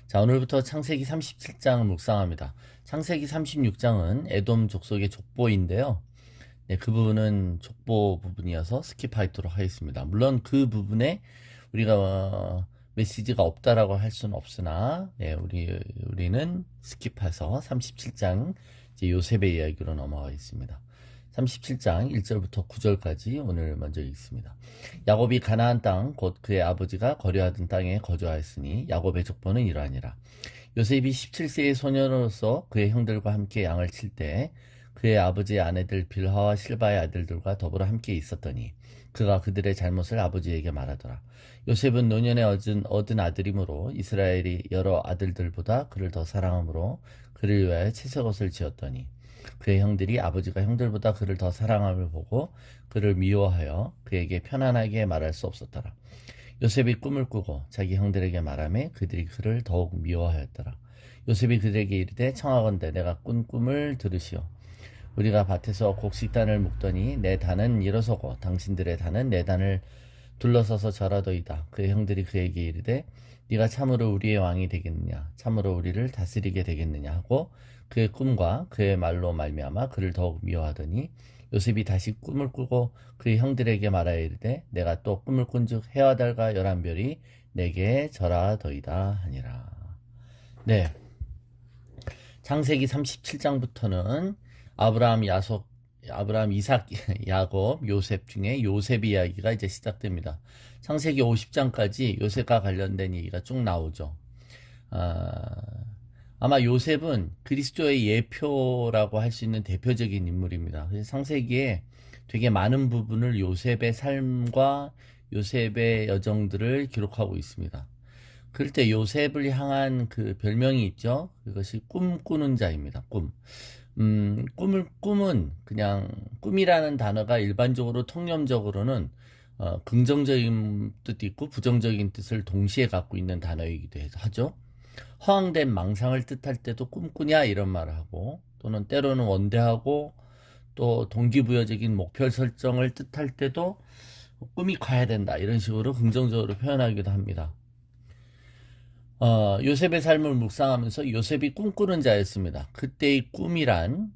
자, 오늘부터 창세기 37장을 묵상합니다. 창세기 36장은 에돔 족속의 족보인데요. 네, 그 부분은 족보 부분이어서 스킵하도록 하겠습니다. 물론 그 부분에 우리가 메시지가 없다라고 할 수는 없으나, 우리는 스킵해서 37장 이제 요셉의 이야기로 넘어가겠습니다. 37장 1절부터 9절까지 오늘 먼저 읽습니다. 야곱이 가나안 땅 곧 그의 아버지가 거류하던 땅에 거주하였으니 야곱의 족보는 이러하니라. 요셉이 17세의 소년으로서 그의 형들과 함께 양을 칠 때 그의 아버지의 아내들 빌하와 실바의 아들들과 더불어 함께 있었더니 그가 그들의 잘못을 아버지에게 말하더라. 요셉은 노년에 얻은 아들이므로 이스라엘이 여러 아들들보다 그를 더 사랑하므로 그를 위하여 채색옷을 지었더니 그의 형들이 아버지가 형들보다 그를 더 사랑함을 보고 그를 미워하여 그에게 편안하게 말할 수 없었더라. 요셉이 꿈을 꾸고 자기 형들에게 말하매 그들이 그를 더욱 미워하였더라. 요셉이 그들에게 이르되 청하건대 내가 꾼 꿈을 들으시오. 우리가 밭에서 곡식단을 묶더니 내 단은 일어서고 당신들의 단은 내 단을 둘러서서 절하더이다. 그의 형들이 그에게 이르되 네가 참으로 우리의 왕이 되겠느냐, 참으로 우리를 다스리게 되겠느냐 하고 그의 꿈과 그의 말로 말미암아 그를 더욱 미워하더니 요셉이 다시 꿈을 꾸고 그의 형들에게 말하여 이르되 내가 또 꿈을 꾼즉 해와 달과 열한 별이 내게 절하더이다 하니라. 네, 창세기 37장부터는 아브라함, 이삭, 야곱, 요셉 중에 요셉 이야기가 이제 시작됩니다. 창세기 50장까지 요셉과 관련된 얘기가 쭉 나오죠. 아마 요셉은 그리스도의 예표라고 할 수 있는 대표적인 인물입니다. 그래서 창세기에 되게 많은 부분을 요셉의 삶과 요셉의 여정들을 기록하고 있습니다. 그럴 때 요셉을 향한 그 별명이 있죠. 그것이 꿈꾸는 자입니다. 꿈은 그냥 꿈이라는 단어가 일반적으로 통념적으로는 긍정적인 뜻도 있고 부정적인 뜻을 동시에 갖고 있는 단어이기도 하죠. 허황된 망상을 뜻할 때도 꿈꾸냐 이런 말을 하고 또는 때로는 원대하고 또 동기부여적인 목표 설정을 뜻할 때도 꿈이 커야 된다 이런 식으로 긍정적으로 표현하기도 합니다. 요셉의 삶을 묵상하면서 요셉이 꿈꾸는 자였습니다. 그때의 꿈이란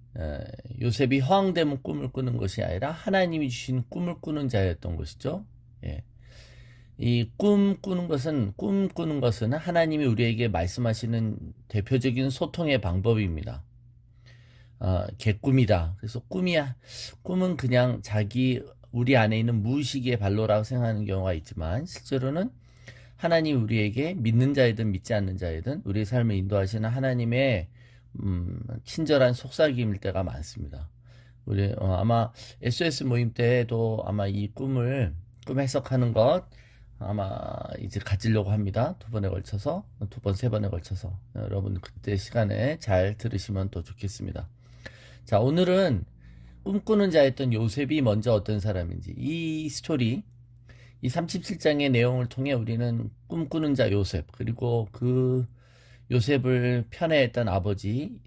요셉이 허황되면 꿈을 꾸는 것이 아니라 하나님이 주신 꿈을 꾸는 자였던 것이죠. 예. 이 꿈꾸는 것은 하나님이 우리에게 말씀하시는 대표적인 소통의 방법입니다. 개꿈이다. 그래서 꿈은 그냥 우리 안에 있는 무의식의 발로라고 생각하는 경우가 있지만 실제로는 하나님 우리에게 믿는 자이든 믿지 않는 자이든 우리의 삶을 인도하시는 하나님의 친절한 속삭임일 때가 많습니다. 아마 SOS 모임 때도 아마 이 꿈 해석하는 것 아마 이제 가지려고 합니다. 두 번, 세 번에 걸쳐서 여러분 그때 시간에 잘 들으시면 또 좋겠습니다. 자, 오늘은 꿈꾸는 자였던 요셉이 먼저 어떤 사람인지 이 37장의 내용을 통해 우리는 꿈꾸는 자 요셉, 그리고 그 요셉을 편애했던 아버지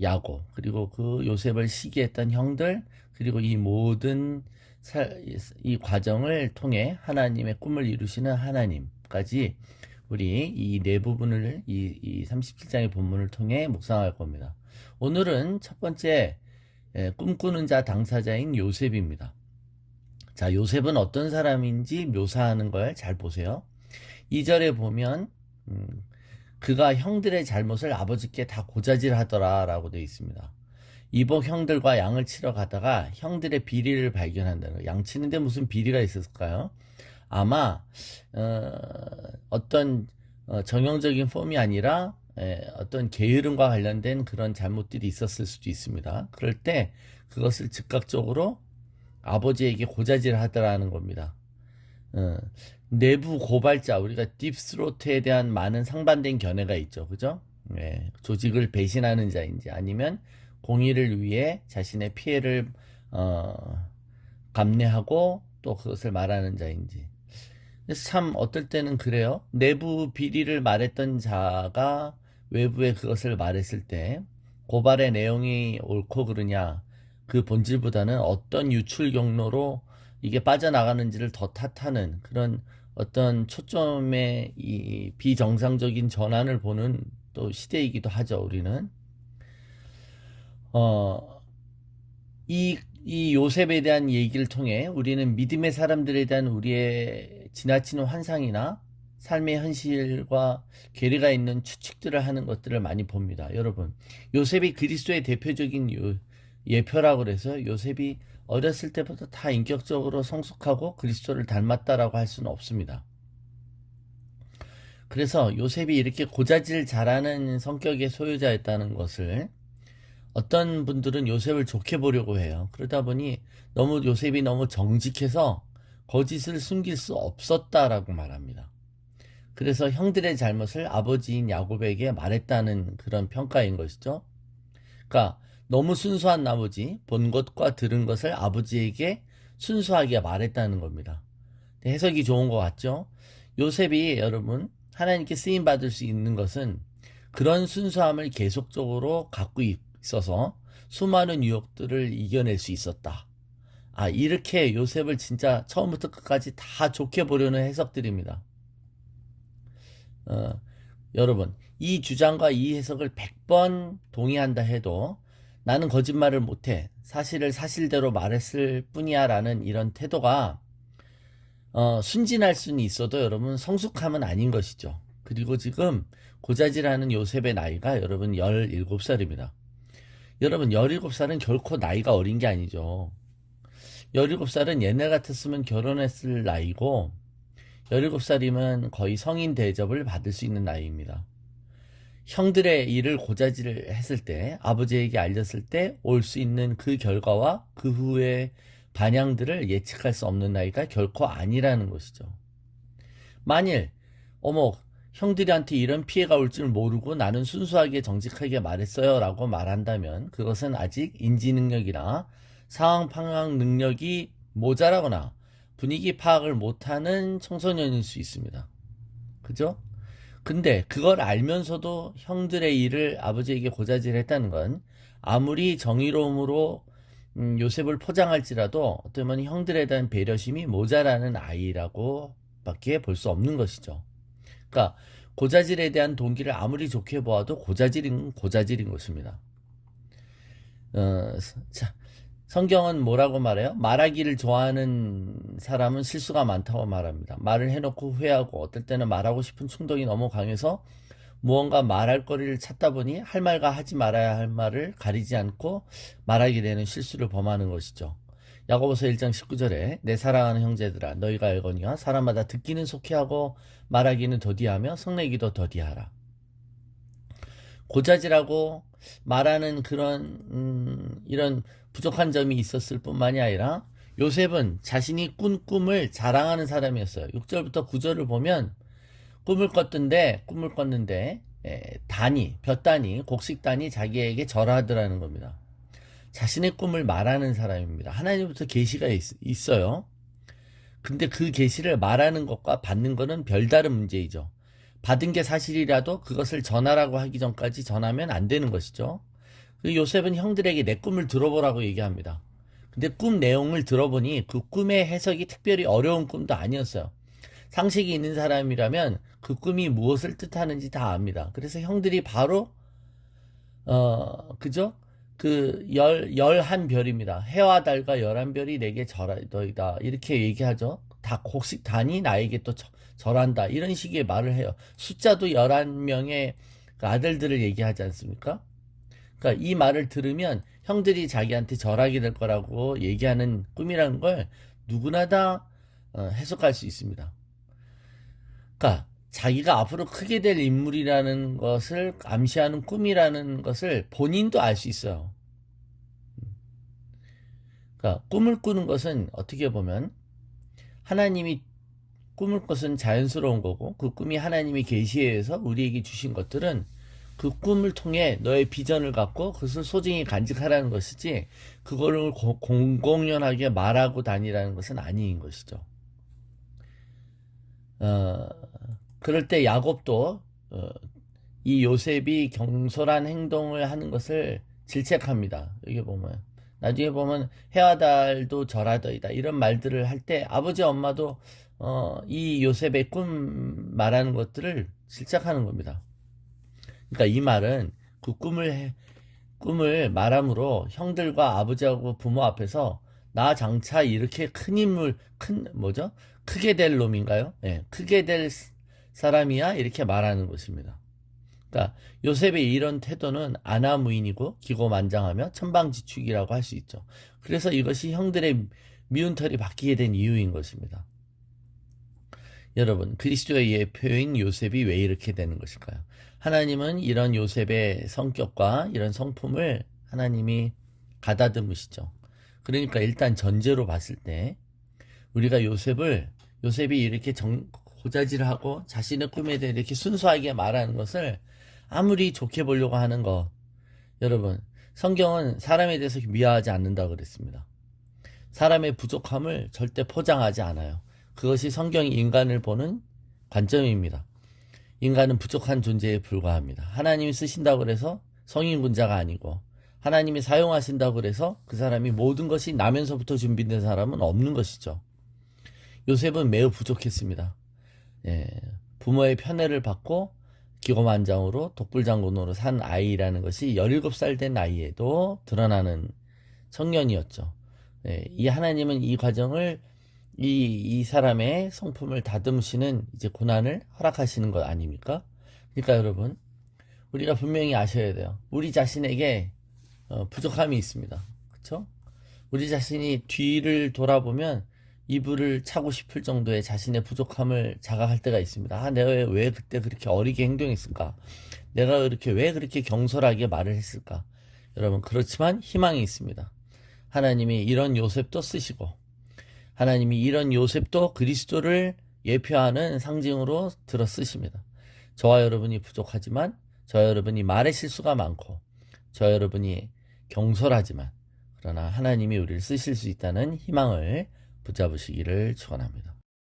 야곱, 그리고 그 요셉을 시기했던 형들, 그리고 이 모든 이 과정을 통해 하나님의 꿈을 이루시는 하나님까지 우리 이 네 부분을 이 37장의 본문을 통해 묵상할 겁니다. 오늘은 첫 번째 꿈꾸는 자 당사자인 요셉입니다. 자, 요셉은 어떤 사람인지 묘사하는 걸 잘 보세요. 2절에 보면 그가 형들의 잘못을 아버지께 다 고자질하더라 라고 되어 있습니다. 이복 형들과 양을 치러 가다가 형들의 비리를 발견한다는 거예요. 양 치는데 무슨 비리가 있었을까요? 아마 어떤 정형적인 폼이 아니라 어떤 게으름과 관련된 그런 잘못들이 있었을 수도 있습니다. 그럴 때 그것을 즉각적으로 아버지에게 고자질을 하더라는 겁니다. 내부 고발자, 우리가 딥스로트에 대한 많은 상반된 견해가 있죠. 그죠? 조직을 배신하는 자인지 아니면 공의를 위해 자신의 피해를 감내하고 또 그것을 말하는 자인지. 그래서 참 어떨 때는 그래요. 내부 비리를 말했던 자가 외부에 그것을 말했을 때 고발의 내용이 옳고 그르냐 그 본질보다는 어떤 유출 경로로 이게 빠져나가는지를 더 탓하는 그런 어떤 초점의 이 비정상적인 전환을 보는 또 시대이기도 하죠. 우리는 어, 이 요셉에 대한 얘기를 통해 우리는 믿음의 사람들에 대한 우리의 지나치는 환상이나 삶의 현실과 괴리가 있는 추측들을 하는 것들을 많이 봅니다. 여러분, 요셉이 그리스도의 대표적인 예표라고 그래서 요셉이 어렸을 때부터 다 인격적으로 성숙하고 그리스도를 닮았다라고 할 수는 없습니다. 그래서 요셉이 이렇게 고자질 잘하는 성격의 소유자였다는 것을 어떤 분들은 요셉을 좋게 보려고 해요. 그러다 보니 요셉이 너무 정직해서 거짓을 숨길 수 없었다라고 말합니다. 그래서 형들의 잘못을 아버지인 야곱에게 말했다는 그런 평가인 것이죠. 그러니까 너무 순수한 나머지 본 것과 들은 것을 아버지에게 순수하게 말했다는 겁니다. 해석이 좋은 것 같죠? 요셉이 여러분 하나님께 쓰임 받을 수 있는 것은 그런 순수함을 계속적으로 갖고 있어서 수많은 유혹들을 이겨낼 수 있었다. 이렇게 요셉을 진짜 처음부터 끝까지 다 좋게 보려는 해석들입니다. 여러분, 이 주장과 이 해석을 100번 동의한다 해도 나는 거짓말을 못해. 사실을 사실대로 말했을 뿐이야 라는 이런 태도가 순진할 수는 있어도 여러분 성숙함은 아닌 것이죠. 그리고 지금 고자질하는 요셉의 나이가 여러분 17살입니다. 여러분 17살은 결코 나이가 어린 게 아니죠. 17살은 옛날 같았으면 결혼했을 나이고 17살이면 거의 성인 대접을 받을 수 있는 나이입니다. 형들의 일을 고자질을 했을 때 아버지에게 알렸을 때 올 수 있는 그 결과와 그 후의 반향들을 예측할 수 없는 나이가 결코 아니라는 것이죠. 만일 형들한테 이런 피해가 올 줄 모르고 나는 순수하게 정직하게 말했어요 라고 말한다면 그것은 아직 인지 능력이나 상황 파악 능력이 모자라거나 분위기 파악을 못하는 청소년일 수 있습니다. 그죠? 근데 그걸 알면서도 형들의 일을 아버지에게 고자질했다는 건 아무리 정의로움으로 요셉을 포장할지라도 어쩌면 형들에 대한 배려심이 모자라는 아이라고 밖에 볼 수 없는 것이죠. 그러니까 고자질에 대한 동기를 아무리 좋게 보아도 고자질인 것입니다. 자, 성경은 뭐라고 말해요? 말하기를 좋아하는 사람은 실수가 많다고 말합니다. 말을 해놓고 후회하고 어떨 때는 말하고 싶은 충동이 너무 강해서 무언가 말할 거리를 찾다 보니 할 말과 하지 말아야 할 말을 가리지 않고 말하게 되는 실수를 범하는 것이죠. 야고보서 1장 19절에 내 사랑하는 형제들아 너희가 알거니와 사람마다 듣기는 속히하고 말하기는 더디하며 성내기도 더디하라. 고자질하고 말하는 그런 이런 부족한 점이 있었을 뿐만이 아니라 요셉은 자신이 꾼 꿈을 자랑하는 사람이었어요. 6절부터 9절을 보면 꿈을 꿨는데 볕단이 곡식단이 자기에게 절하더라는 겁니다. 자신의 꿈을 말하는 사람입니다. 하나님부터 계시가 있어요. 근데 그 계시를 말하는 것과 받는 것은 별다른 문제이죠. 받은 게 사실이라도 그것을 전하라고 하기 전까지 전하면 안 되는 것이죠. 요셉은 형들에게 내 꿈을 들어보라고 얘기합니다. 근데 꿈 내용을 들어보니 그 꿈의 해석이 특별히 어려운 꿈도 아니었어요. 상식이 있는 사람이라면 그 꿈이 무엇을 뜻하는지 다 압니다. 그래서 형들이 바로 그죠? 그 11별입니다. 해와 달과 11별이 내게 절하더이다. 이렇게 얘기하죠. 다 곡식단이 나에게 또 절한다. 이런 식의 말을 해요. 숫자도 11명의 아들들을 얘기하지 않습니까? 그러니까 이 말을 들으면 형들이 자기한테 절하게 될 거라고 얘기하는 꿈이라는 걸 누구나 다 해석할 수 있습니다. 그러니까 자기가 앞으로 크게 될 인물이라는 것을 암시하는 꿈이라는 것을 본인도 알 수 있어요. 그러니까 꿈을 꾸는 것은 어떻게 보면 하나님이 꿈을 것은 자연스러운 거고 그 꿈이 하나님이 계시에 의해서 우리에게 주신 것들은 그 꿈을 통해 너의 비전을 갖고 그것을 소중히 간직하라는 것이지 그거를 공공연하게 말하고 다니라는 것은 아닌 것이죠. 그럴 때 야곱도 이 요셉이 경솔한 행동을 하는 것을 질책합니다. 여기 보면 나중에 보면 해와 달도 절하더이다 이런 말들을 할 때 아버지 엄마도 이 요셉의 꿈 말하는 것들을 실착하는 겁니다. 그러니까 이 말은 그 꿈을 말함으로 형들과 아버지하고 부모 앞에서 나 장차 이렇게 큰 인물, 크게 될 놈인가요? 예, 크게 될 사람이야? 이렇게 말하는 것입니다. 그러니까 요셉의 이런 태도는 아나무인이고 기고만장하며 천방지축이라고 할 수 있죠. 그래서 이것이 형들의 미운털이 바뀌게 된 이유인 것입니다. 여러분, 그리스도의 예표인 요셉이 왜 이렇게 되는 것일까요? 하나님은 이런 요셉의 성격과 이런 성품을 하나님이 가다듬으시죠. 그러니까 일단 전제로 봤을 때 우리가 요셉이 이렇게 고자질하고 자신의 꿈에 대해 이렇게 순수하게 말하는 것을 아무리 좋게 보려고 하는 것, 여러분, 성경은 사람에 대해서 미화하지 않는다고 그랬습니다. 사람의 부족함을 절대 포장하지 않아요. 그것이 성경이 인간을 보는 관점입니다. 인간은 부족한 존재에 불과합니다. 하나님이 쓰신다고 해서 성인군자가 아니고 하나님이 사용하신다고 해서 그 사람이 모든 것이 나면서부터 준비된 사람은 없는 것이죠. 요셉은 매우 부족했습니다. 예, 부모의 편애를 받고 기고만장으로 독불장군으로 산 아이라는 것이 17살 된 나이에도 드러나는 청년이었죠. 예, 이 하나님은 이 과정을 이 사람의 성품을 다듬으시는 이제 고난을 허락하시는 것 아닙니까? 그러니까 여러분, 우리가 분명히 아셔야 돼요. 우리 자신에게 부족함이 있습니다. 그렇죠? 우리 자신이 뒤를 돌아보면 이불을 차고 싶을 정도의 자신의 부족함을 자각할 때가 있습니다. 아, 내가 왜 그때 그렇게 어리게 행동했을까? 내가 왜 그렇게 경솔하게 말을 했을까? 여러분, 그렇지만 희망이 있습니다. 하나님이 이런 요셉도 쓰시고 하나님이 이런 요셉도 그리스도를 예표하는 상징으로 들어 쓰십니다. 저와 여러분이 부족하지만, 저와 여러분이 말의 실수가 많고, 저와 여러분이 경솔하지만, 그러나 하나님이 우리를 쓰실 수 있다는 희망을 붙잡으시기를 축원합니다.